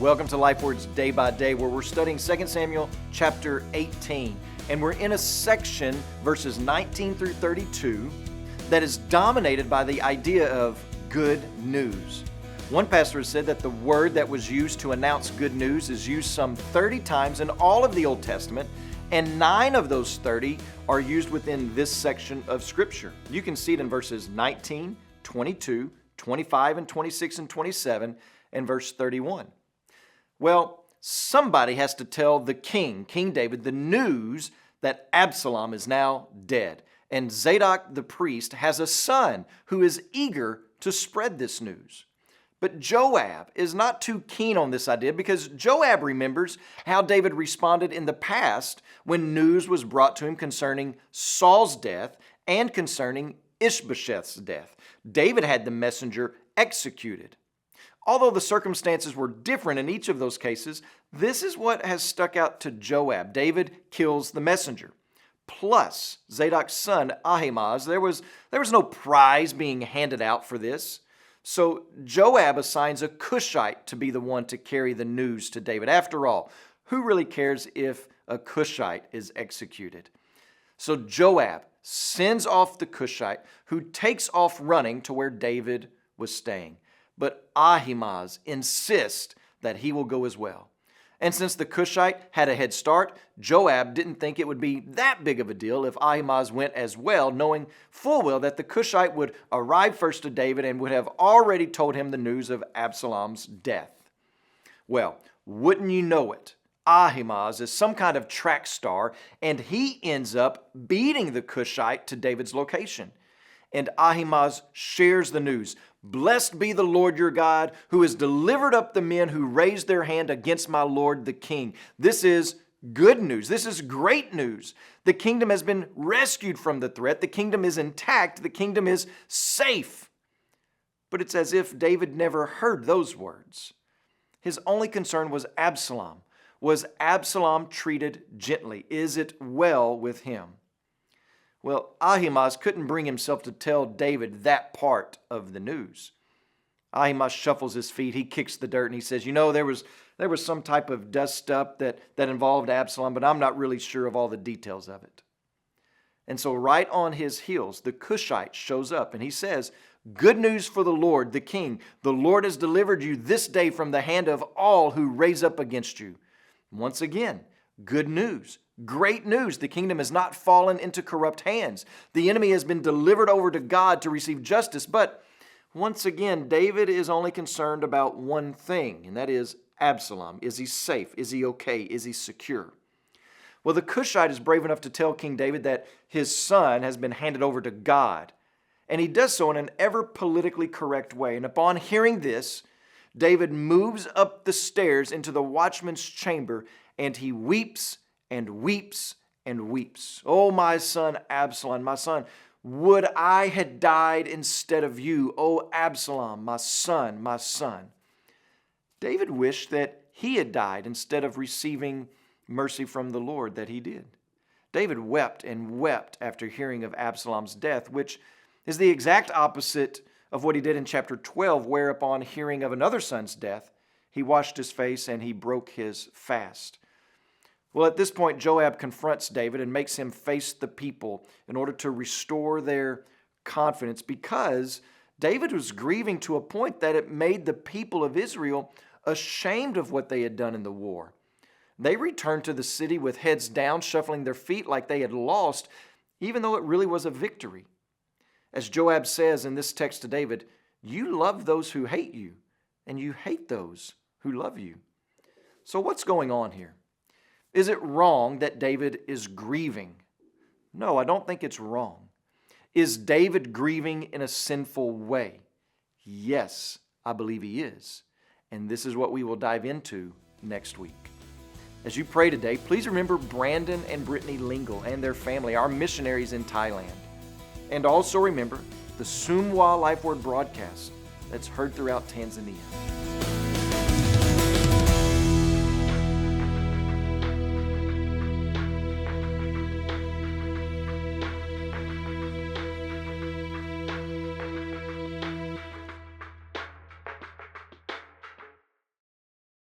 Welcome to Life Words Day by Day, where we're studying 2 Samuel chapter 18. And we're in a section, verses 19 through 32, that is dominated by the idea of good news. One pastor has said that the word that was used to announce good news is used some 30 times in all of the Old Testament, and 9 of those 30 are used within this section of Scripture. You can see it in verses 19, 22, 25, and 26 and 27, and verse 31. Well, somebody has to tell the king, King David, the news that Absalom is now dead. And Zadok the priest has a son who is eager to spread this news. But Joab is not too keen on this idea because Joab remembers how David responded in the past when news was brought to him concerning Saul's death and concerning Ishbosheth's death. David had the messenger executed. Although the circumstances were different in each of those cases, this is what has stuck out to Joab. David kills the messenger. Plus, Zadok's son Ahimaaz, there was no prize being handed out for this. So Joab assigns a Cushite to be the one to carry the news to David. After all, who really cares if a Cushite is executed? So Joab sends off the Cushite, who takes off running to where David was staying. But Ahimaaz insists that he will go as well. And since the Cushite had a head start, Joab didn't think it would be that big of a deal if Ahimaaz went as well, knowing full well that the Cushite would arrive first to David and would have already told him the news of Absalom's death. Well, wouldn't you know it? Ahimaaz is some kind of track star, and he ends up beating the Cushite to David's location. And Ahimaaz shares the news. Blessed be the Lord your God, who has delivered up the men who raised their hand against my lord the king. This is good news. This is great news. The kingdom has been rescued from the threat. The kingdom is intact. The kingdom is safe. But it's as if David never heard those words. His only concern was Absalom. Was Absalom treated gently? Is it well with him? Well, Ahimaaz couldn't bring himself to tell David that part of the news. Ahimaaz shuffles his feet, he kicks the dirt, and he says, there was some type of dust up that involved Absalom, but I'm not really sure of all the details of it. And so right on his heels, the Cushite shows up, and he says, good news for the Lord, the king. The Lord has delivered you this day from the hand of all who raise up against you. Once again, good news. Great news. The kingdom has not fallen into corrupt hands. The enemy has been delivered over to God to receive justice. But once again, David is only concerned about one thing, and that is Absalom. Is he safe? Is he okay? Is he secure? Well, the Cushite is brave enough to tell King David that his son has been handed over to God. And he does so in an ever politically correct way. And upon hearing this, David moves up the stairs into the watchman's chamber, and he weeps and weeps and weeps. Oh, my son Absalom, my son, would I had died instead of you. Oh, Absalom, my son, my son. David wished that he had died instead of receiving mercy from the Lord that he did. David wept and wept after hearing of Absalom's death, which is the exact opposite of what he did in chapter 12, where upon hearing of another son's death, he washed his face and he broke his fast. Well, at this point, Joab confronts David and makes him face the people in order to restore their confidence, because David was grieving to a point that it made the people of Israel ashamed of what they had done in the war. They returned to the city with heads down, shuffling their feet like they had lost, even though it really was a victory. As Joab says in this text to David, you love those who hate you, and you hate those who love you. So what's going on here? Is it wrong that David is grieving? No, I don't think it's wrong. Is David grieving in a sinful way? Yes, I believe he is. And this is what we will dive into next week. As you pray today, please remember Brandon and Brittany Lingle and their family, our missionaries in Thailand. And also remember the Sumwa Life Word broadcast that's heard throughout Tanzania.